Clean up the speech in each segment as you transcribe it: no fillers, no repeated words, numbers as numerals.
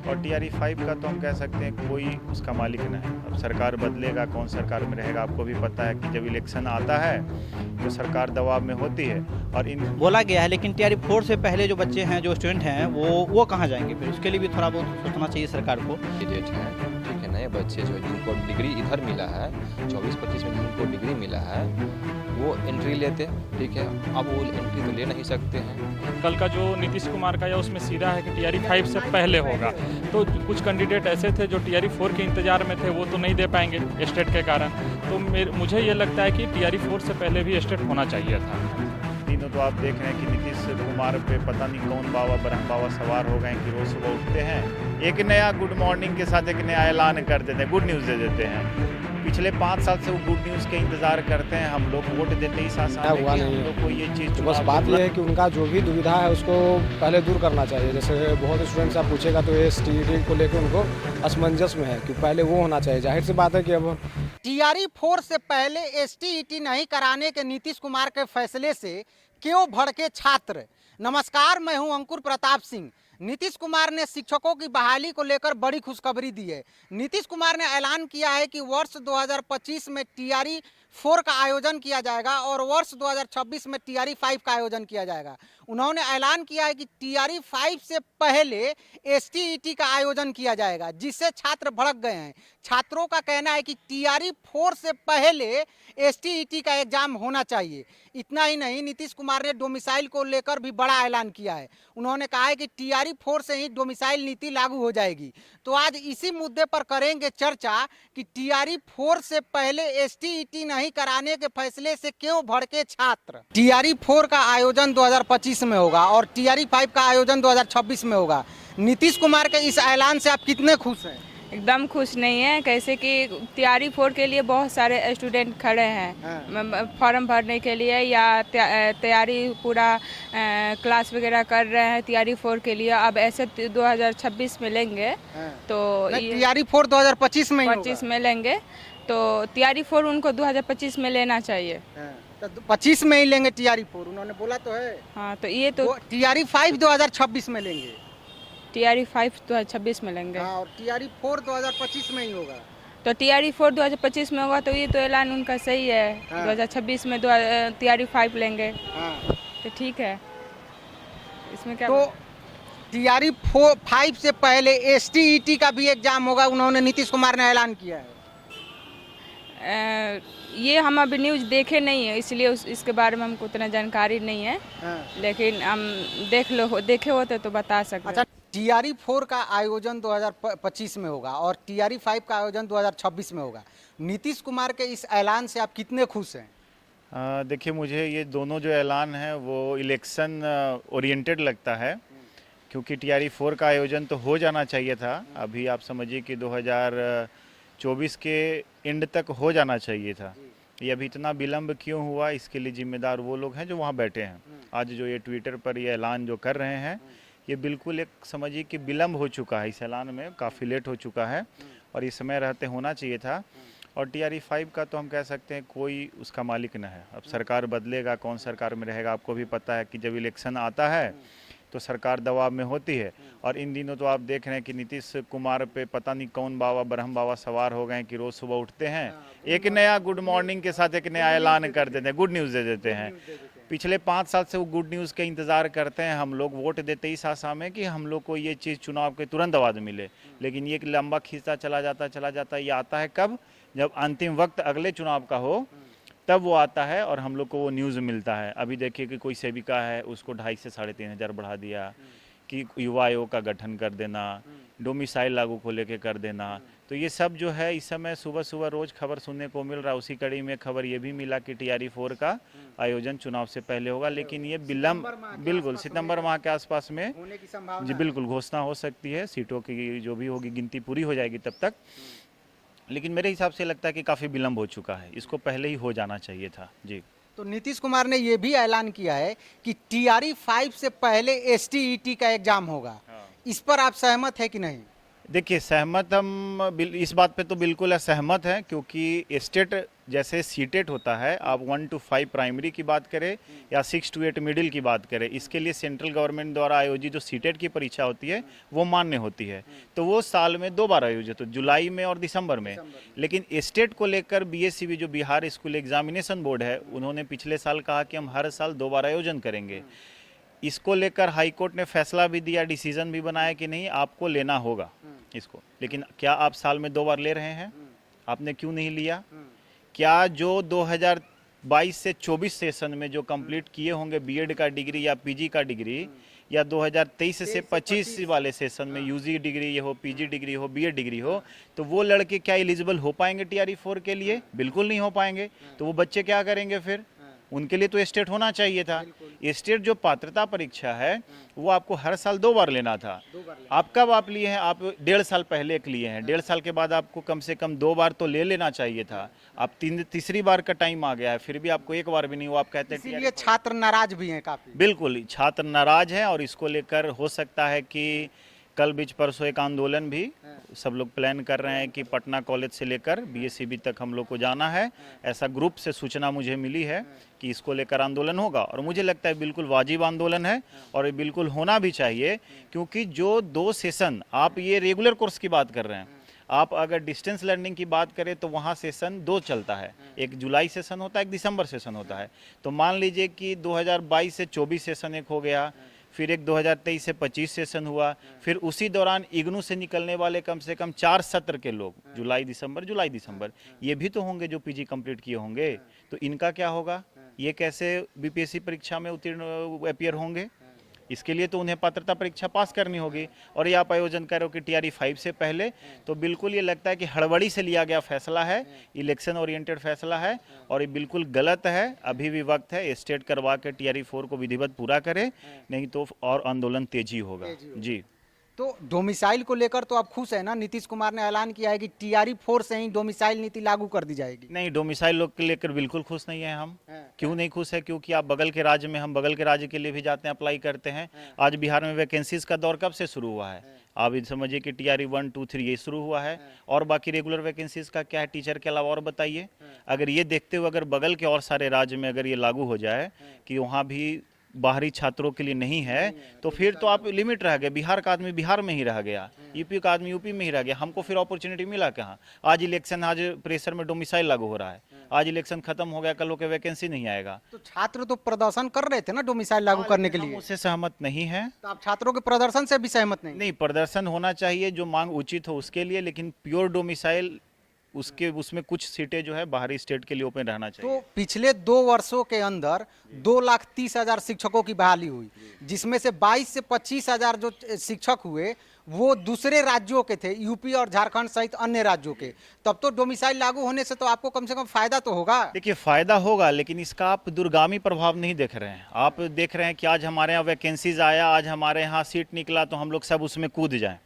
और टीआरई 5 का तो हम कह सकते हैं कोई उसका मालिक न है। अब सरकार बदलेगा, कौन सरकार में रहेगा, आपको भी पता है कि जब इलेक्शन आता है तो सरकार दबाव में होती है। और इन बोला गया है, लेकिन टीआरई 4 से पहले जो बच्चे हैं, जो स्टूडेंट हैं, वो कहाँ जाएंगे? फिर उसके लिए भी थोड़ा बहुत सोचना चाहिए सरकार को। कैंडिडेट हैं, ठीक है, नए बच्चे जो जिनको डिग्री इधर मिला है 24-25 में जिनको डिग्री मिला है वो एंट्री लेते, ठीक है। अब वो एंट्री तो ले नहीं सकते हैं। कल का जो नीतीश कुमार का या उसमें सीधा है कि टीआरई 5 से पहले होगा, तो कुछ कैंडिडेट ऐसे थे जो टीआरई 4 के इंतजार में थे, वो तो नहीं दे पाएंगे स्टेट के कारण। तो मुझे ये लगता है कि टीआरई 4 से पहले भी स्टेट होना चाहिए था। दिनों तो आप देख रहे हैं कि नीतीश कुमार पे पता नहीं कौन बाबा ब्रह्म बाबा सवार हो गए कि रोज सुबह उठते हैं, एक नया गुड मॉर्निंग के साथ एक नया ऐलान कर देते हैं, गुड न्यूज़ दे देते हैं। पिछले 5 साल से वो गुड न्यूज़ के इंतजार करते हैं, हम लोग वोट देते ही साथ साथ हुआ हम नहीं है। लोग को ये चीज़ तो बस बात यह है कि उनका जो भी दुविधा है उसको पहले दूर करना चाहिए। जैसे बहुत स्टूडेंट्स आप पूछेगा तो ये STET को लेकर उनको असमंजस में है कि पहले वो होना चाहिए। जाहिर सी बात है कि अब टीआरई 4 से पहले STET नहीं कराने के नीतीश कुमार के फैसले से क्यों भड़के छात्र। नमस्कार, मैं हूं अंकुर प्रताप सिंह। नीतीश कुमार ने शिक्षकों की बहाली को लेकर बड़ी खुशखबरी दी है। नीतीश कुमार ने ऐलान किया है कि वर्ष 2025 में टीआरई 4 का आयोजन किया जाएगा और वर्ष 2026 में टीआरई 5 का आयोजन किया जाएगा। उन्होंने ऐलान किया है कि टीआरई 5 से पहले STET का आयोजन किया जाएगा, जिससे छात्र भड़क गए हैं। छात्रों का कहना है कि टीआरई 4 से पहले STET का एग्जाम होना चाहिए। इतना ही नहीं, नीतीश कुमार ने डोमिसाइल को लेकर भी बड़ा ऐलान किया है। उन्होंने कहा है कि टीआरई 4 से ही डोमिसाइल नीति लागू हो जाएगी। तो आज इसी मुद्दे पर करेंगे चर्चा कि टीआरई 4 से पहले STET नहीं कराने के फैसले से क्यों भड़के छात्र। टीआरई 4 का आयोजन 2025 में होगा और टीआरई 5 का आयोजन 2026 में होगा। नीतीश कुमार के इस ऐलान से आप कितने खुश हैं? एकदम खुश नहीं है। कैसे कि टीआरई 4 के लिए बहुत सारे स्टूडेंट खड़े हैं फॉर्म भरने के लिए, या तैयारी पूरा क्लास वगैरह कर रहे हैं टीआरई 4 के लिए। अब ऐसे 2026 में लेंगे तो टीआरई 4 2025 में 25 में लेंगे, तो टीआरई 4 उनको 2025 में लेना चाहिए। तो 25 में ही लेंगे टीआरई 4, उन्होंने बोला तो है। हाँ, तो ये तो टीआरई 5 2026 में लेंगे, टीआरई 5 2026 में लेंगे। हाँ, और टीआरई 4 2025 में ही होगा। तो टीआरई 4 2025 में होगा, तो ये तो ऐलान उनका सही है। 2026 में टीआरई 5 लेंगे, तो ठीक है, इसमें क्या। तो टीआरई 5 से पहले STET का भी एग्जाम होगा, उन्होंने नीतीश कुमार ने ऐलान किया है। ये हम अभी न्यूज़ देखे नहीं है, इसलिए इसके बारे में हमको उतना जानकारी नहीं है। लेकिन हम देखे होते तो बता सकते। अच्छा, टीआरई 4 का आयोजन 2025 में होगा और टीआरई 5 का आयोजन 2026 में होगा। नीतीश कुमार के इस ऐलान से आप कितने खुश हैं? देखिए, मुझे ये दोनों जो ऐलान है वो इलेक्शन ओरिएंटेड लगता है, क्योंकि टीआरई 4 का आयोजन तो हो जाना चाहिए था। अभी आप समझिए कि 2024 के एंड तक हो जाना चाहिए था। ये अभी इतना विलम्ब क्यों हुआ, इसके लिए जिम्मेदार वो लोग हैं जो वहाँ बैठे हैं। आज जो ये ट्विटर पर ये ऐलान जो कर रहे हैं, ये बिल्कुल एक समझिए कि विलम्ब हो चुका है। इस ऐलान में काफ़ी लेट हो चुका है और ये समय रहते होना चाहिए था। और टीआरई 5 का तो हम कह सकते हैं कोई उसका मालिक न है। अब सरकार बदलेगा, कौन सरकार में रहेगा, आपको भी पता है कि जब इलेक्शन आता है तो सरकार दबाव में होती है। और इन दिनों तो आप देख रहे हैं कि नीतीश कुमार पे पता नहीं कौन बाबा ब्रह्म बाबा सवार हो गए कि रोज सुबह उठते हैं, एक नया गुड मॉर्निंग के साथ एक नया ऐलान कर देते हैं, गुड न्यूज़ दे देते हैं। पिछले 5 साल से वो गुड न्यूज़ के इंतज़ार करते हैं, हम लोग वोट देते ही साथ में कि हम लोग को ये चीज़ चुनाव के तुरंत बाद मिले। लेकिन ये लंबा खींचता चला जाता ये आता है कब, जब अंतिम वक्त अगले चुनाव का हो, तब वो आता है और हम लोग को वो न्यूज़ मिलता है। अभी देखिए कि कोई सेविका है, उसको 2,500 से 3,500 बढ़ा दिया, कि युवा आयोग का गठन कर देना, डोमिसाइल लागू को लेके कर देना। तो ये सब जो है इस समय सुबह सुबह रोज़ खबर सुनने को मिल रहा है। उसी कड़ी में खबर ये भी मिला कि टीआरई 4 का आयोजन चुनाव से पहले होगा, लेकिन ये विलम्ब बिल्कुल सितंबर माह के आसपास में होने की संभावना जी बिल्कुल घोषणा हो सकती है। सीटों की जो भी होगी गिनती पूरी हो जाएगी तब तक, लेकिन मेरे हिसाब से लगता है कि काफ़ी विलम्ब हो चुका है, इसको पहले ही हो जाना चाहिए था जी। तो नीतीश कुमार ने ये भी ऐलान किया है कि टीआरई 5 से पहले STET का एग्जाम होगा। इस पर आप सहमत है कि नहीं? देखिए, सहमत हम इस बात पे तो बिल्कुल सहमत हैं, क्योंकि स्टेट जैसे सीटेट होता है, आप 1 to 5 प्राइमरी की बात करें या 6 to 8 मिडिल की बात करें, इसके लिए सेंट्रल गवर्नमेंट द्वारा आयोजित जो सीटेट की परीक्षा होती है वो मान्य होती है। तो वो साल में 2 बार आयोजित हो, जुलाई में और दिसंबर में। लेकिन स्टेट को लेकर बीएससीबी जो बिहार स्कूल एग्जामिनेशन बोर्ड है, उन्होंने पिछले साल कहा कि हम हर साल 2 बार आयोजन करेंगे। इसको लेकर हाई कोर्ट ने फैसला भी दिया, डिसीजन भी बनाया कि नहीं आपको लेना होगा इसको। लेकिन क्या आप साल में 2 बार ले रहे हैं? आपने क्यों नहीं लिया? क्या जो 2022 से 24 सेशन में जो कंप्लीट किए होंगे बीएड का डिग्री या पीजी का डिग्री, या 2023 से 25 वाले सेशन में यूजी डिग्री ये हो, पीजी डिग्री हो, बीएड डिग्री हो, तो वो लड़के क्या एलिजिबल हो पाएंगे टीआरई 4 के लिए? बिल्कुल नहीं हो पाएंगे। तो वो बच्चे क्या करेंगे फिर? उनके लिए तो स्टेट होना चाहिए था। स्टेट जो पात्रता परीक्षा है वो आपको हर साल 2 बार लेना था। आप कब आप लिए हैं? आप 1.5 साल पहले एक लिए हैं। 1.5 साल के बाद आपको कम से कम 2 बार तो ले लेना चाहिए था। आप तीसरी बार का टाइम आ गया है, फिर भी आपको 1 बार भी नहीं हुआ। आप कहते हैं इसीलिए छात्र नाराज भी हैं काफी। बिल्कुल, छात्र नाराज हैं और इसको लेकर हो सकता है कि कल बीच परसों एक आंदोलन भी सब लोग प्लान कर रहे हैं कि पटना कॉलेज से लेकर बीएससीबी तक हम लोग को जाना है। ऐसा ग्रुप से सूचना मुझे मिली है कि इसको लेकर आंदोलन होगा और मुझे लगता है बिल्कुल वाजिब आंदोलन है और ये बिल्कुल होना भी चाहिए, क्योंकि जो 2 सेशन आप ये रेगुलर कोर्स की बात कर रहे हैं, आप अगर डिस्टेंस लर्निंग की बात करें तो वहाँ सेशन 2 चलता है, एक जुलाई सेशन होता है, एक दिसंबर सेशन होता है। तो मान लीजिए कि 2022 से 24 सेशन एक हो गया, फिर एक 2023 से 25 सेशन हुआ, फिर उसी दौरान इग्नू से निकलने वाले कम से कम 4 सत्र के लोग जुलाई दिसंबर ये भी तो होंगे जो पीजी कंप्लीट किए होंगे। तो इनका क्या होगा? ये कैसे बीपीएससी परीक्षा में उत्तीर्ण अपीयर होंगे? इसके लिए तो उन्हें पात्रता परीक्षा पास करनी होगी। और ये आप आयोजन करो कि टीआरई 5 से पहले, तो बिल्कुल ये लगता है कि हड़बड़ी से लिया गया फैसला है, इलेक्शन ओरिएंटेड फैसला है और ये बिल्कुल गलत है। अभी भी वक्त है, स्टेट करवा के टीआरई 4 को विधिवत पूरा करे, नहीं तो और आंदोलन तेजी होगा। जी। तो डोमिसाइल को लेकर तो आप खुश है ना? नीतीश कुमार ने ऐलान किया है कि टीआरई 4 से ही डोमिसाइल नीति लागू कर दी जाएगी। नहीं, डोमिसाइल लोग के लेकर बिल्कुल खुश नहीं है हम। क्यों नहीं खुश है? क्योंकि आप बगल के राज्य में, हम बगल के राज्य के लिए भी जाते हैं, अप्लाई करते हैं। आज बिहार में वैकेंसीज का दौर कब से शुरू हुआ है? आप समझिए कि टीआरई 1, 2, 3 ये शुरू हुआ है और बाकी रेगुलर वैकेंसीज का क्या है टीचर के अलावा? और बताइए। अगर ये देखते हुए अगर बगल के और सारे राज्य में अगर ये लागू हो जाए कि वहाँ भी बाहरी छात्रों के लिए नहीं है, तो फिर तो आप लिमिट रह गए। बिहार का आदमी बिहार में ही रह गया, यूपी का आदमी यूपी में ही रह गया। हमको फिर अपॉर्चुनिटी मिला कहाँ? आज इलेक्शन, आज प्रेशर में डोमिसाइल लागू हो रहा है, आज इलेक्शन खत्म हो गया, कल होकर वैकेंसी नहीं आएगा। तो छात्र तो प्रदर्शन कर रहे थे ना डोमिसाइल लागू करने के लिए। उससे सहमत नहीं है। तो आप छात्रों के प्रदर्शन से भी सहमत नहीं? नहीं, प्रदर्शन होना चाहिए जो मांग उचित हो उसके लिए, लेकिन प्योर डोमिसाइल उसमें कुछ सीटें जो है बाहरी स्टेट के लिए ओपन रहना चाहिए। तो पिछले 2 वर्षों के अंदर 2,30,000 शिक्षकों की बहाली हुई, जिसमें से 22 से 25,000 जो शिक्षक हुए वो दूसरे राज्यों के थे, यूपी और झारखंड सहित अन्य राज्यों के। तब तो डोमिसाइल लागू होने से तो आपको कम से कम फायदा तो होगा। देखिए, फायदा होगा, लेकिन इसका आप दूरगामी प्रभाव नहीं देख रहे हैं। आप देख रहे हैं कि आज हमारे यहाँ वैकेंसीज आया, आज हमारे यहाँ सीट निकला तो हम लोग सब उसमें कूद जाएं।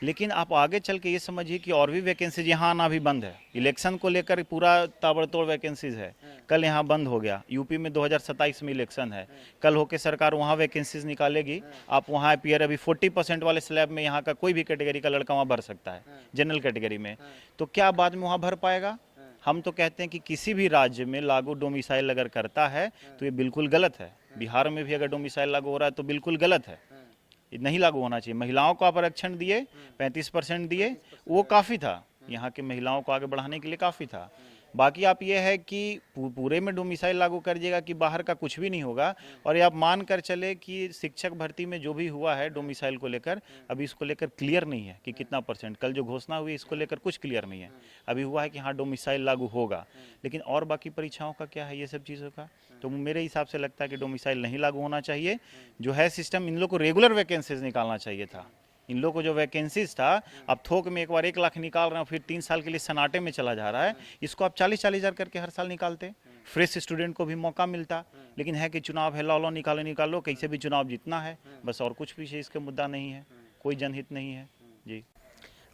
लेकिन आप आगे चल के ये समझिए कि और भी वैकेंसीज यहाँ आना भी बंद है। इलेक्शन को लेकर पूरा ताबड़तोड़ वैकेंसीज है। कल यहाँ बंद हो गया, यूपी में 2027 में इलेक्शन है, कल होके सरकार वहाँ वैकेंसीज निकालेगी। आप वहाँ अपीयर अभी 40% वाले स्लैब में यहाँ का कोई भी कैटेगरी का लड़का वहाँ भर सकता है, जनरल कैटेगरी में। तो क्या बाद में वहाँ भर पाएगा? हम तो कहते हैं कि किसी भी राज्य में लागू डोमिसाइल अगर करता है तो ये बिल्कुल गलत है। बिहार में भी अगर डोमिसाइल लागू हो रहा है तो बिल्कुल गलत है, नहीं लागू होना चाहिए। महिलाओं को आप आरक्षण दिए, 35% दिए, वो काफ़ी था, यहाँ के महिलाओं को आगे बढ़ाने के लिए काफ़ी था। बाकी आप ये है कि पूरे में डोमिसाइल लागू कर दिएगा कि बाहर का कुछ भी नहीं होगा। और ये आप मान कर चले कि शिक्षक भर्ती में जो भी हुआ है डोमिसाइल को लेकर, अभी इसको लेकर क्लियर नहीं है कि कितना %। कल जो घोषणा हुई इसको लेकर कुछ क्लियर नहीं है। अभी हुआ है कि हाँ डोमिसाइल लागू होगा, लेकिन और बाकी परीक्षाओं का क्या है, ये सब चीज़ों का तो मेरे हिसाब से लगता है कि डोमिसाइल नहीं लागू होना चाहिए। जो है सिस्टम, इन लोग को रेगुलर वैकेंसीज निकालना चाहिए था। इन लोगों को जो वैकेंसीज था, अब थोक में एक बार 1 लाख निकाल रहे हैं, फिर 3 साल के लिए सन्नाटे में चला जा रहा है। इसको आप 40-40 हज़ार करके हर साल निकालते, फ्रेश स्टूडेंट को भी मौका मिलता। लेकिन है कि चुनाव है, लो निकालो, कैसे भी चुनाव जीतना है बस, और कुछ पीछे इसके मुद्दा नहीं है, कोई जनहित नहीं है। जी।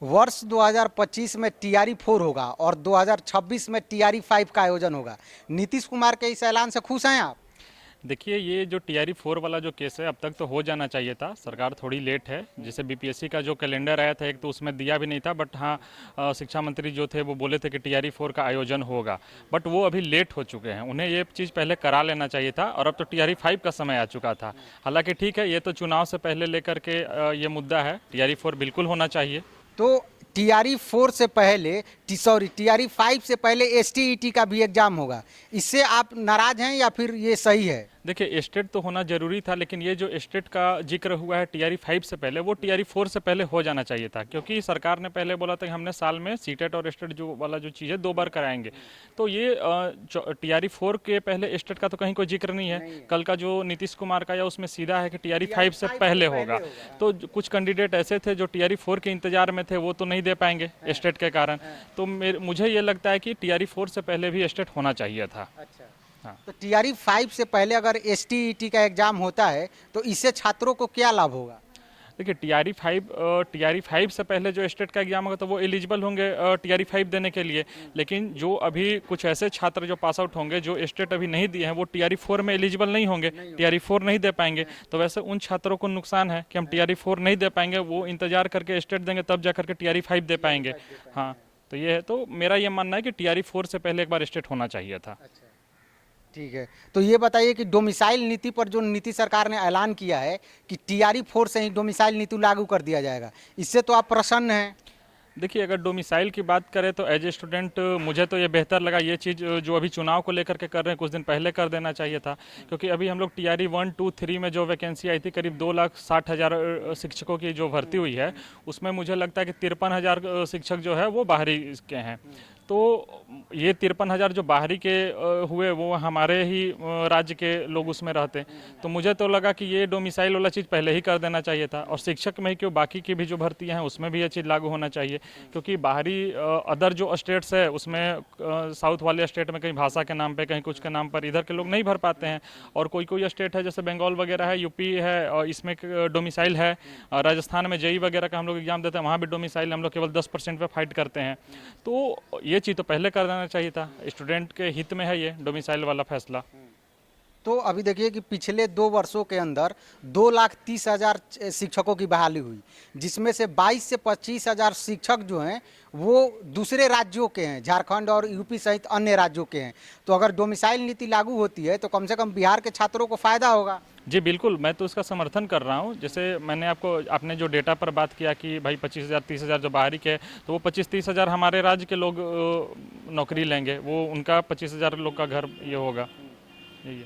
वर्ष 2025 में टीआरई 4 होगा और 2026 में टीआरई 5 का आयोजन होगा। नीतीश कुमार के इस ऐलान से खुश हैं आप? देखिए, ये जो टीआरई 4 वाला जो केस है अब तक तो हो जाना चाहिए था। सरकार थोड़ी लेट है। जैसे बीपीएससी का जो कैलेंडर आया था एक तो उसमें दिया भी नहीं था, बट हाँ शिक्षा मंत्री जो थे वो बोले थे कि टीआरई 4 का आयोजन होगा, बट वो अभी लेट हो चुके हैं। उन्हें ये चीज़ पहले करा लेना चाहिए था और अब तो टीआरई 5 का समय आ चुका था। हालांकि ठीक है, ये तो चुनाव से पहले लेकर के ये मुद्दा है। टीआरई 4 बिल्कुल होना चाहिए। तो टीआरई 4 से पहले टीआरई 5 से पहले एसटीईटी का भी एग्जाम होगा, इससे आप नाराज हैं या फिर ये सही है? देखिए, स्टेट तो होना जरूरी था, लेकिन ये जो स्टेट का जिक्र हुआ है टीआरई 5 से पहले, वो टीआरई 4 से पहले हो जाना चाहिए था, क्योंकि सरकार ने पहले बोला था कि हमने साल में सीटेट और स्टेट जो वाला जो चीज़ है 2 बार कराएंगे। तो ये टीआरई 4 के पहले स्टेट का तो कहीं कोई जिक्र नहीं है। कल का जो नीतीश कुमार का या उसमें सीधा है कि टीआरई 5 से पहले होगा। तो कुछ कैंडिडेट ऐसे थे जो टीआरई 4 के इंतजार में थे, वो तो नहीं दे पाएंगे स्टेट के कारण। तो मुझे ये लगता है कि टीआरई 4 से पहले भी स्टेट होना चाहिए था। तो टीआरई 5 से पहले अगर एसटीईटी का एग्जाम होता है तो इससे छात्रों को क्या लाभ होगा? देखिए, टीआरई 5 से पहले जो स्टेट का एग्जाम होगा तो वो एलिजिबल होंगे टीआरई 5 देने के लिए। लेकिन जो अभी कुछ ऐसे छात्र जो पास आउट होंगे जो स्टेट अभी नहीं दिए हैं, वो टीआरई 4 में एलिजिबल नहीं होंगे, टीआरई 4 नहीं दे पाएंगे। तो वैसे उन छात्रों को नुकसान है कि हम टीआरई 4 नहीं दे पाएंगे, वो इंतजार करके स्टेट देंगे तब जा करके टीआरई 5 दे पाएंगे। हाँ, तो ये है। तो मेरा ये मानना है कि टीआरई 4 से पहले एक बार स्टेट होना चाहिए था। ठीक है, तो ये बताइए कि डोमिसाइल नीति पर जो नीति सरकार ने ऐलान किया है कि टीआरई 4 से ही डोमिसाइल नीति लागू कर दिया जाएगा, इससे तो आप प्रसन्न हैं? देखिए, अगर डोमिसाइल की बात करें तो एज ए स्टूडेंट मुझे तो ये बेहतर लगा। ये चीज़ जो अभी चुनाव को लेकर के कर रहे हैं, कुछ दिन पहले कर देना चाहिए था, क्योंकि अभी हम लोग टीआरई 1, 2, 3 में जो वैकेंसी आई थी करीब 2,60,000 शिक्षकों की जो भर्ती हुई है, उसमें मुझे लगता है कि 53,000 शिक्षक जो है वो बाहरी के हैं। तो ये 53,000 जो बाहरी के हुए वो हमारे ही राज्य के लोग उसमें रहते। तो मुझे तो लगा कि ये डोमिसाइल वाला चीज़ पहले ही कर देना चाहिए था। और शिक्षक में ही क्यों, बाकी की भी जो भर्तियां हैं उसमें भी ये चीज़ लागू होना चाहिए, क्योंकि बाहरी अदर जो स्टेट्स है उसमें साउथ वाले स्टेट में कहीं भाषा के नाम पे, कहीं कुछ के नाम पर इधर के लोग नहीं भर पाते हैं। और कोई कोई स्टेट है जैसे बंगाल वगैरह है, यूपी है, और इसमें डोमिसाइल है। राजस्थान में जेई वगैरह का हम लोग एग्जाम देते हैं, वहाँ भी डोमिसाइल हम लोग केवल 10% पे फाइट करते हैं। तो ये चीज़ तो पहले कर देना चाहिए था। स्टूडेंट के हित में है ये डोमिसाइल वाला फैसला। तो अभी देखिए कि पिछले 2 वर्षों के अंदर 2,30,000 शिक्षकों की बहाली हुई, जिसमें से 22 से 25,000 शिक्षक जो हैं वो दूसरे राज्यों के हैं, झारखंड और यूपी सहित अन्य राज्यों के हैं। तो अगर डोमिसाइल नीति लागू होती है तो कम से कम बिहार के छात्रों को फायदा होगा। जी बिल्कुल, मैं तो उसका समर्थन कर रहा हूँ। जैसे मैंने आपने जो डेटा पर बात किया कि भाई 25,000 30,000 जो बाहरी के, तो वो 25-30,000 हमारे राज्य के लोग नौकरी लेंगे, वो उनका 25,000 लोग का घर ये होगा।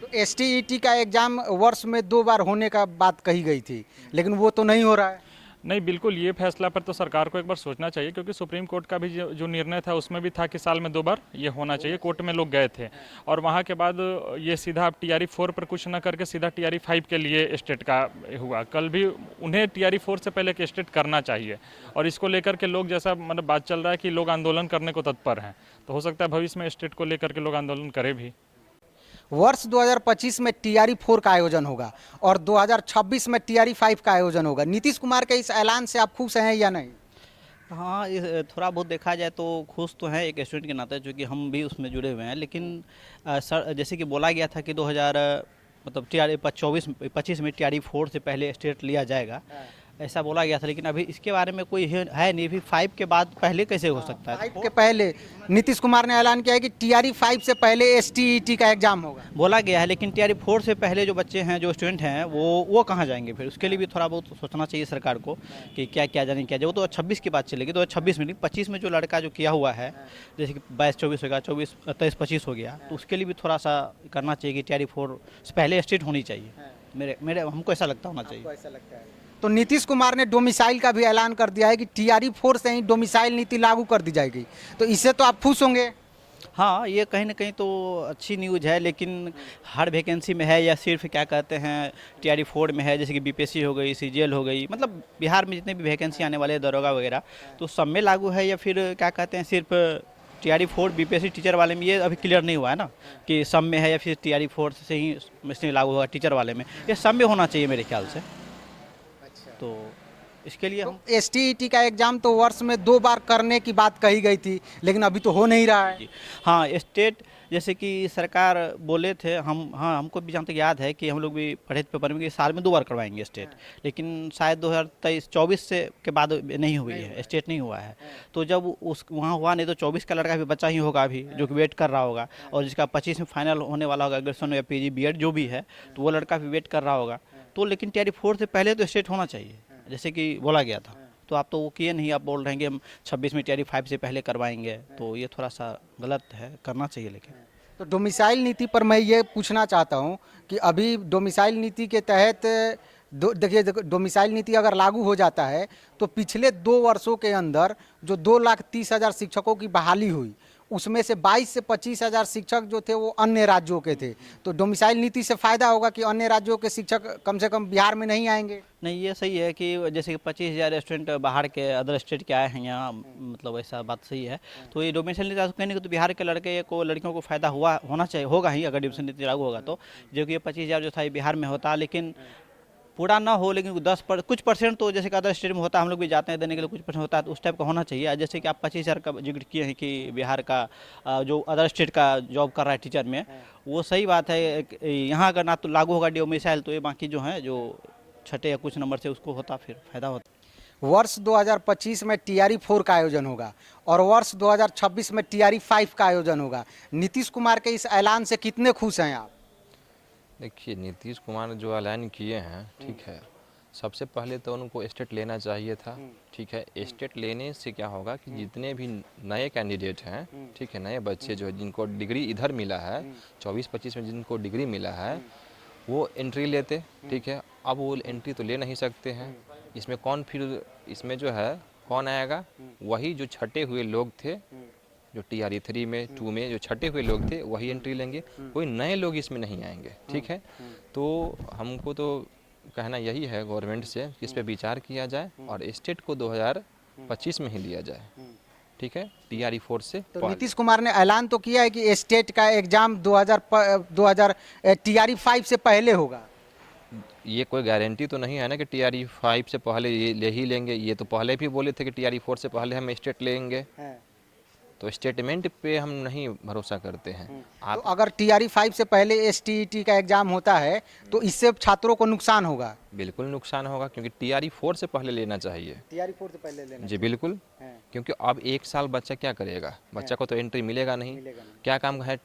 तो एसटीईटी का एग्जाम वर्ष में 2 बार होने का बात कही गई थी, लेकिन वो तो नहीं हो रहा है। नहीं, बिल्कुल, ये फैसला पर तो सरकार को एक बार सोचना चाहिए, क्योंकि सुप्रीम कोर्ट का भी जो निर्णय था उसमें भी था कि साल में 2 बार ये होना चाहिए। कोर्ट में लोग गए थे और वहाँ के बाद ये सीधा अब टीआरई 4 पर कुछ ना करके सीधा टीआरई 5 के लिए स्टेट का हुआ। कल भी उन्हें टीआरई 4 से पहले एक स्टेट करना चाहिए, और इसको लेकर के लोग, जैसा मतलब बात चल रहा है कि लोग आंदोलन करने को तत्पर हैं, तो हो सकता है भविष्य में स्टेट को लेकर के लोग आंदोलन करें भी। वर्ष 2025 में टीआरई 4 का आयोजन होगा और 2026 में टीआरई 5 का आयोजन होगा। नीतीश कुमार के इस ऐलान से आप खुश हैं या नहीं? हाँ, थोड़ा बहुत देखा जाए तो खुश तो हैं एक स्टूडेंट के नाते, जो कि हम भी उसमें जुड़े हुए हैं। लेकिन सर, जैसे कि बोला गया था कि 2025 में टीआरई 4 से पहले स्टेट लिया जाएगा, ऐसा बोला गया था। लेकिन अभी इसके बारे में कोई है नहीं। भी 5 के बाद पहले कैसे हो सकता है? 5 के पहले नीतीश कुमार ने ऐलान किया है कि टीआरई 5 से पहले एसटीईटी का एग्जाम होगा, बोला गया है। लेकिन टीआरई 4 से पहले जो बच्चे हैं, जो स्टूडेंट हैं, वो कहाँ जाएंगे फिर? उसके लिए भी थोड़ा बहुत सोचना चाहिए सरकार को कि क्या क्या जाने क्या जाए। वो तो 26 की बात चलेगी, 2026 में नहीं, 25 में जो लड़का जो किया हुआ है, जैसे कि 22-24 हो गया, 23-25 हो गया, तो उसके लिए भी थोड़ा सा करना चाहिए कि टीआरई 4 से पहले स्टेट होनी चाहिए। मेरे हमको ऐसा लगता होना चाहिए। ऐसा लगता है। तो नीतीश कुमार ने डोमिसाइल का भी ऐलान कर दिया है कि टीआरई 4 से ही डोमिसाइल नीति लागू कर दी जाएगी, तो इससे तो आप खुश होंगे? हाँ, ये कहीं ना कहीं तो अच्छी न्यूज़ है। लेकिन हर वैकेंसी में है या सिर्फ क्या कहते हैं टीआरई 4 में है? जैसे कि बीपीएससी हो गई, सीजीएल हो गई, मतलब बिहार में जितने भी वैकेंसी आने वाले दरोगा वगैरह, तो सब में लागू है या फिर क्या कहते हैं सिर्फ टीआरई 4 बीपीएससी टीचर वाले में? ये अभी क्लियर नहीं हुआ है ना कि सब में है या फिर टीआरई 4 से ही इसमें लागू होगा टीचर वाले में। ये सब में होना चाहिए मेरे ख्याल से। तो इसके लिए हम एसटीईटी का एग्जाम तो वर्ष में 2 बार करने की बात कही गई थी, लेकिन अभी तो हो नहीं रहा है। हाँ, स्टेट जैसे कि सरकार बोले थे हमको भी जहाँ तक याद है कि हम लोग भी पढ़े थे पेपर में कि साल में 2 बार करवाएंगे स्टेट, लेकिन शायद 2023-24 से के बाद नहीं हुई है, स्टेट नहीं हुआ है। तो जब उस वहाँ हुआ नहीं तो 24 का लड़का भी बच्चा ही होगा अभी जो कि वेट कर रहा होगा, और जिसका 25 में फाइनल होने वाला होगा ग्रेजुएशन या PG BEd जो भी है, तो वो लड़का भी वेट कर रहा होगा। तो लेकिन TRE 4 से पहले तो स्टेट होना चाहिए जैसे कि बोला गया था, तो आप तो वो किए नहीं, आप बोल रहे हैं कि हम 26 में TRE 5 से पहले करवाएंगे, तो ये थोड़ा सा गलत है, करना चाहिए। लेकिन तो डोमिसाइल नीति पर मैं ये पूछना चाहता हूँ कि अभी डोमिसाइल नीति के तहत देखिए डोमिसाइल नीति अगर लागू हो जाता है तो पिछले 2 वर्षों के अंदर जो 2,30,000 शिक्षकों की बहाली हुई, उसमें से 22 से 25,000 शिक्षक जो थे वो अन्य राज्यों के थे। तो डोमिसाइल नीति से फ़ायदा होगा कि अन्य राज्यों के शिक्षक कम से कम बिहार में नहीं आएंगे। नहीं, ये सही है कि जैसे कि 25,000 स्टूडेंट बाहर के अदर स्टेट के आए हैं यहाँ, मतलब ऐसा बात सही है। तो ये डोमिसाइल नीति कहने को तो बिहार के लड़कियों को फ़ायदा होना चाहिए, होगा ही अगर डोमिसाइल नीति लागू होगा तो, जो कि ये 25,000 जो था ये बिहार में होता, लेकिन पूरा ना हो, लेकिन कुछ परसेंट तो जैसे कि अदर स्टेट में होता है, हम लोग भी जाते हैं देने के लिए, कुछ परसेंट होता है, तो उस टाइप का होना चाहिए। जैसे कि आप 25,000 का जिक्र किए हैं कि बिहार का जो अदर स्टेट का जॉब कर रहा है टीचर में, वो सही बात है। यहाँ अगर ना तो लागू होगा डोमिसाइल तो ये बाकी जो है जो छठे या कुछ नंबर से उसको होता, फिर फायदा होता। वर्ष 2025 में TRE 4 का आयोजन होगा और वर्ष 2026 में TRE 5 का आयोजन होगा। नीतीश कुमार के इस ऐलान से कितने खुश हैं आप? देखिए, नीतीश कुमार ने जो ऐलान किए हैं, ठीक है, सबसे पहले तो उनको स्टेट लेना चाहिए था, ठीक है। स्टेट लेने से क्या होगा कि जितने भी नए कैंडिडेट हैं, ठीक है, नए बच्चे जो है जिनको डिग्री इधर मिला है, 24-25 में जिनको डिग्री मिला है, वो एंट्री लेते, ठीक है। अब वो एंट्री तो ले नहीं सकते हैं, इसमें कौन फिर इसमें जो है कौन आएगा? वही जो छटे हुए लोग थे, जो TRE 3 में 2 में जो छटे हुए लोग थे वही एंट्री लेंगे, कोई नए लोग इसमें नहीं आएंगे, ठीक है। तो हमको तो कहना यही है गवर्नमेंट से कि इस पर विचार किया जाए और स्टेट को 2025 में ही लिया जाए, ठीक है, TRE 4 से। तो नीतीश कुमार ने ऐलान तो किया है कि स्टेट का एग्जाम 2000 TRE 5 से पहले होगा। ये कोई गारंटी तो नहीं है ना कि TRE 5 से पहले ये ले ही लेंगे। ये तो पहले भी बोले थे कि TRE 4 से पहले हम स्टेट लेंगे, तो स्टेटमेंट पे हम नहीं भरोसा करते हैं। तो अगर TRE 5 से पहले STET का एग्जाम होता है तो इससे छात्रों को नुकसान होगा? बिल्कुल नुकसान होगा, क्योंकि TRE 4 से पहले लेना चाहिए। TRE 4 से पहले लेना जी बिल्कुल, क्योंकि अब 1 साल बच्चा क्या करेगा? बच्चा को तो एंट्री मिलेगा नहीं। क्या काम है?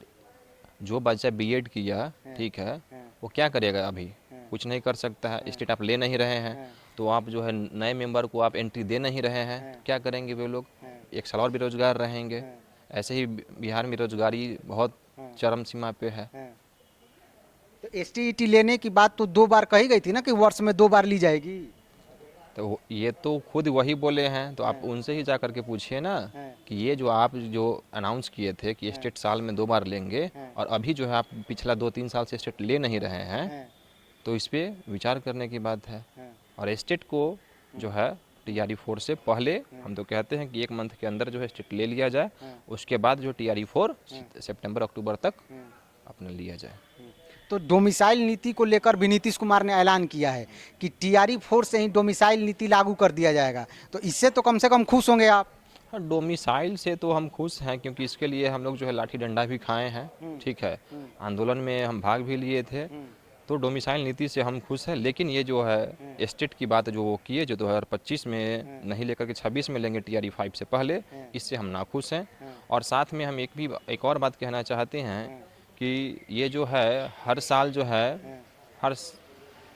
जो बच्चा BEd किया, ठीक है, वो क्या करेगा? अभी कुछ नहीं कर सकता है। स्टेट आप ले नहीं रहे हैं, तो आप जो है नए मेंबर को आप एंट्री दे नहीं रहे हैं, क्या करेंगे वे लोग? 1 साल और बेरोजगार रहेंगे। ऐसे ही बिहार में बेरोजगारी बहुत चरम सीमा पे है। तो STET लेने की बात तो 2 बार कही गई थी ना कि वर्ष में 2 बार ली जाएगी। तो ये तो खुद वही बोले हैं, तो आप उनसे ही जा करके पूछिए ना कि ये जो आप जो अनाउंस किए थे कि स्टेट साल में 2 बार लेंगे, और अभी जो है आप पिछला 2-3 साल से स्टेट ले नहीं रहे हैं, तो इस पर विचार करने की बात है। और स्टेट को जो है TRE 4 से पहले हम तो कहते हैं कि 1 मंथ के अंदर जो है स्टेट ले लिया जाए, उसके बाद जो TRE 4 सितंबर-अक्टूबर तक अपना लिया जाए। तो डोमिसाइल नीति को लेकर भी नीतीश कुमार ने ऐलान किया है कि TRE 4 से ही डोमिसाइल नीति लागू कर दिया जाएगा, तो इससे तो कम से कम खुश होंगे आप? हाँ, डोमिसाइल से तो हम खुश हैं, क्योंकि इसके लिए हम लोग जो है लाठी डंडा भी खाए हैं, ठीक है, आंदोलन में हम भाग भी लिए थे। तो डोमिसाइल नीति से हम खुश हैं, लेकिन ये जो है स्टेट की बात जो वो किए, जो 2025 में नहीं लेकर के 26 में लेंगे TRE 5 से पहले, इससे हम नाखुश हैं। और साथ में हम एक और बात कहना चाहते हैं कि ये जो है हर साल जो है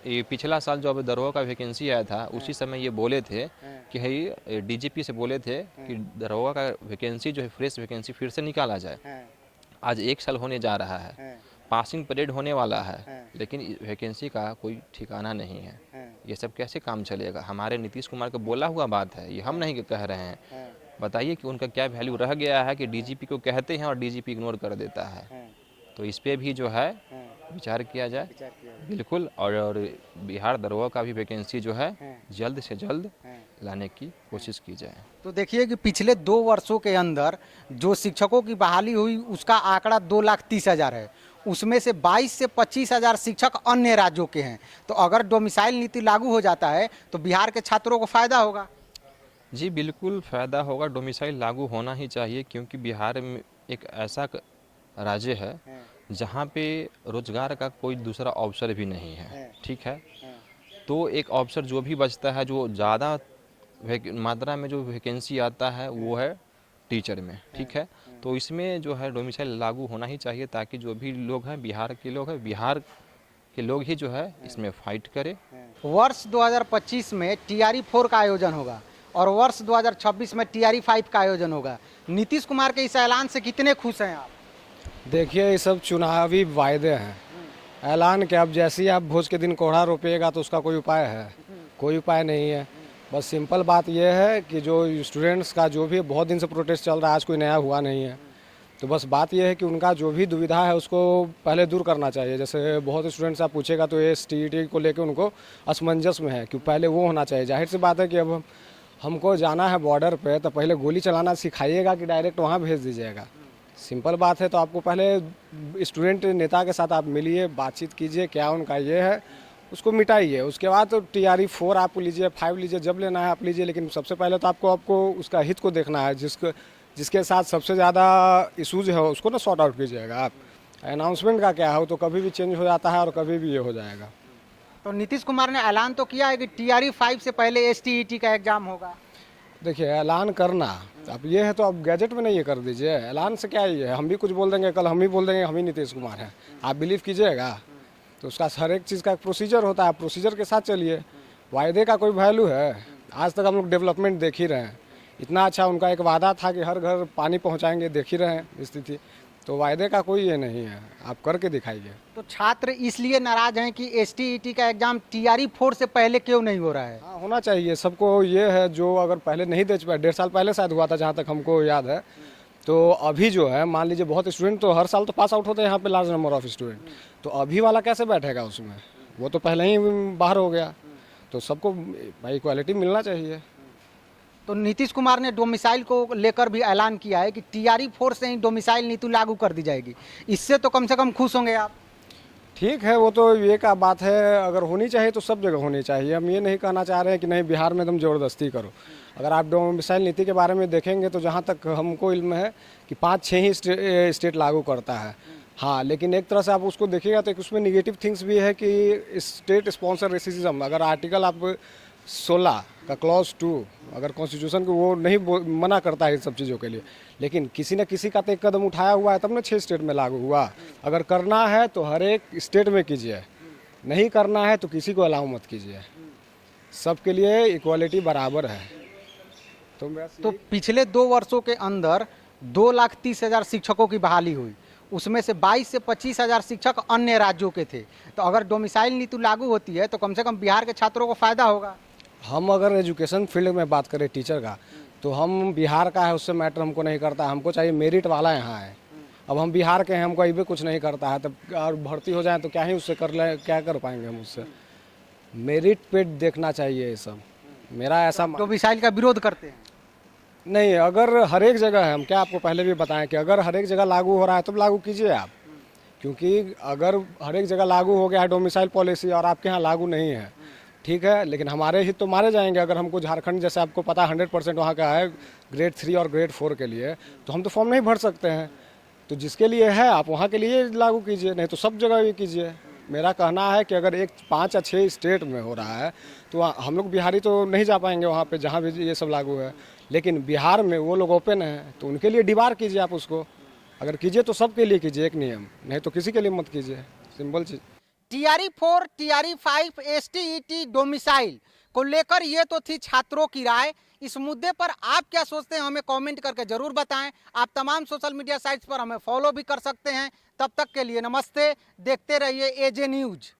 ये पिछला साल जो अभी दरोगा का वैकेंसी आया था, उसी समय ये बोले थे कि भाई DGP से बोले थे कि दरोगा का वैकेंसी जो है फ्रेश वैकेंसी फिर से निकाला जाए। आज 1 साल होने जा रहा है, पासिंग परेड होने वाला है, लेकिन वैकेंसी का कोई ठिकाना नहीं है। ये सब कैसे काम चलेगा? हमारे नीतीश कुमार का बोला हुआ बात है, ये हम नहीं कह रहे हैं। बताइए कि उनका क्या वैल्यू रह गया है कि DGP को कहते हैं और DGP इग्नोर कर देता है। तो इस पे भी जो है विचार किया जाए बिल्कुल। और बिहार दरोगा का भी वैकेंसी जो है जल्द से जल्द लाने की कोशिश की जाए। तो देखिए कि पिछले 2 वर्षों के अंदर जो शिक्षकों की बहाली हुई उसका आंकड़ा 2,30,000 है, उसमें से 22 से 25,000 शिक्षक अन्य राज्यों के हैं। तो अगर डोमिसाइल नीति लागू हो जाता है तो बिहार के छात्रों को फायदा होगा? जी बिल्कुल फ़ायदा होगा, डोमिसाइल लागू होना ही चाहिए, क्योंकि बिहार में एक ऐसा राज्य है जहाँ पे रोजगार का कोई दूसरा अवसर भी नहीं है, ठीक है। तो एक अवसर जो भी बचता है, जो ज़्यादा मात्रा में जो वैकेंसी आता है वो है टीचर में, ठीक है। तो इसमें जो है डोमिसाइल लागू होना ही चाहिए, ताकि जो भी लोग हैं बिहार के लोग हैं, बिहार के लोग ही जो है इसमें फाइट करें। वर्ष 2025 में टीआरई 4 का आयोजन होगा और वर्ष 2026 में टीआरई 5 का आयोजन होगा। नीतीश कुमार के इस ऐलान से कितने खुश हैं आप? देखिए, ये सब चुनावी वायदे हैं, ऐलान के। अब जैसे ही आप भोज के दिन कोढ़ा रोपिएगा तो उसका कोई उपाय है? कोई उपाय नहीं है। बस सिंपल बात यह है कि जो स्टूडेंट्स का जो भी बहुत दिन से प्रोटेस्ट चल रहा है, आज कोई नया हुआ नहीं है। तो बस बात यह है कि उनका जो भी दुविधा है उसको पहले दूर करना चाहिए। जैसे बहुत स्टूडेंट्स आप पूछेगा तो ये STET को लेकर उनको असमंजस में है कि पहले वो होना चाहिए। जाहिर सी बात है कि अब हमको जाना है बॉर्डर पे, तो पहले गोली चलाना सिखाइएगा कि डायरेक्ट वहाँ भेज दीजिएगा? सिंपल बात है। तो आपको पहले स्टूडेंट नेता के साथ आप मिलिए, बातचीत कीजिए, क्या उनका ये है उसको मिटाइए। उसके बाद तो TRE 4 आप लीजिए, 5 लीजिए, जब लेना है आप लीजिए। लेकिन सबसे पहले तो आपको उसका हित को देखना है। जिसके साथ सबसे ज़्यादा इशूज है उसको ना सॉर्ट आउट कीजिएगा आप। अनाउंसमेंट का क्या है, तो कभी भी चेंज हो जाता है और कभी भी ये हो जाएगा। तो नीतीश कुमार ने ऐलान तो किया है कि TRE 5 से पहले STET का एग्जाम होगा। देखिए, ऐलान करना अब ये है तो आप गैजेट में नहीं ये कर दीजिए। ऐलान से क्या ही है, हम भी कुछ बोल देंगे, कल हम ही बोल देंगे हम ही नीतीश कुमार हैं, आप बिलीव कीजिएगा? तो उसका हर एक चीज़ का प्रोसीजर होता है, प्रोसीजर के साथ चलिए। वायदे का कोई वैल्यू है? आज तक हम लोग डेवलपमेंट देख ही रहे हैं। इतना अच्छा उनका एक वादा था कि हर घर पानी पहुंचाएंगे, देख ही रहे हैं स्थिति। तो वायदे का कोई ये नहीं है, आप करके दिखाइए। तो छात्र इसलिए नाराज हैं कि STET का एग्जाम TRE 4 से पहले क्यों नहीं हो रहा है? हाँ, होना चाहिए सबको। ये है जो अगर पहले नहीं दे पाए, 1.5 साल पहले शायद हुआ था जहाँ तक हमको याद है। तो अभी जो है मान लीजिए बहुत स्टूडेंट तो हर साल तो पास आउट होते हैं यहाँ पे, लार्ज नंबर ऑफ स्टूडेंट। तो अभी वाला कैसे बैठेगा उसमें? वो तो पहले ही बाहर हो गया। तो सबको भाई इक्वालिटी मिलना चाहिए। तो नीतीश कुमार ने डोमिसाइल को लेकर भी ऐलान किया है कि TRE 4 से ही डोमिसाइल नीति लागू कर दी जाएगी। इससे तो कम से कम खुश होंगे आप? ठीक है, वो तो ये का बात है। अगर होनी चाहिए तो सब जगह होनी चाहिए। हम ये नहीं कहना चाह रहे हैं कि नहीं बिहार में एकदम ज़बरदस्ती करो। अगर आप डोमिसाइल नीति के बारे में देखेंगे तो जहाँ तक हमको इल्म है कि 5-6 ही स्टेट लागू करता है। हाँ, लेकिन एक तरह से आप उसको देखिएगा तो एक उसमें निगेटिव थिंग्स भी है कि स्टेट स्पॉन्सर रेसिज्म। अगर आर्टिकल आप 16 का क्लॉज 2 अगर कॉन्स्टिट्यूशन को वो नहीं मना करता है इन सब चीज़ों के लिए, लेकिन किसी न किसी का तो एक कदम उठाया हुआ है, तब ना 6 स्टेट में लागू हुआ। अगर करना है तो हर एक स्टेट में कीजिए, नहीं करना है तो किसी को अलाउ मत कीजिए। सबके लिए इक्वालिटी बराबर है। तो पिछले 2 वर्षों के अंदर 2,30,000 शिक्षकों की बहाली हुई, उसमें से 22 से 25,000 शिक्षक अन्य राज्यों के थे। तो अगर डोमिसाइल नीति लागू होती है तो कम से कम बिहार के छात्रों को फायदा होगा। हम अगर एजुकेशन फील्ड में बात करें टीचर का, तो हम बिहार का है उससे मैटर हमको नहीं करता। हमको चाहिए मेरिट वाला यहाँ है। अब हम बिहार के हैं, हमको अभी भी कुछ नहीं करता है, तब और भर्ती हो जाए तो क्या ही उससे कर ले, क्या कर पाएंगे हम उससे? मेरिट पे देखना चाहिए ये सब। मेरा ऐसा डोमिसाइल का विरोध करते हैं? नहीं, अगर हर एक जगह है, हम क्या आपको पहले भी बताएं कि अगर हर एक जगह लागू हो रहा है तब लागू कीजिए आप। क्योंकि अगर हर एक जगह लागू हो गया है डोमिसाइल पॉलिसी और आपके यहाँ लागू नहीं है, ठीक है, लेकिन हमारे हित तो मारे जाएंगे। अगर हमको झारखंड जैसे आपको पता 100% वहाँ का है ग्रेड 3 और ग्रेड 4 के लिए, तो हम तो फॉर्म नहीं भर सकते हैं। तो जिसके लिए है आप वहाँ के लिए लागू कीजिए, नहीं तो सब जगह भी कीजिए। मेरा कहना है कि अगर 5 या 6 स्टेट में हो रहा है तो हम लोग बिहारी तो नहीं जा पाएंगे वहाँ पे जहाँ भी ये सब लागू है, लेकिन बिहार में वो लोग ओपन है तो उनके लिए डिबार कीजिए आप उसको। अगर कीजिए तो सबके लिए कीजिए एक नियम, नहीं तो किसी के लिए मत कीजिए। सिंपल चीज। TRE 4, TRE 5, STET डोमिसाइल को लेकर ये तो थी छात्रों की राय। इस मुद्दे पर आप क्या सोचते हैं हमें कमेंट करके जरूर बताएं। आप तमाम सोशल मीडिया साइट्स पर हमें फॉलो भी कर सकते हैं। तब तक के लिए नमस्ते। देखते रहिए AJ न्यूज।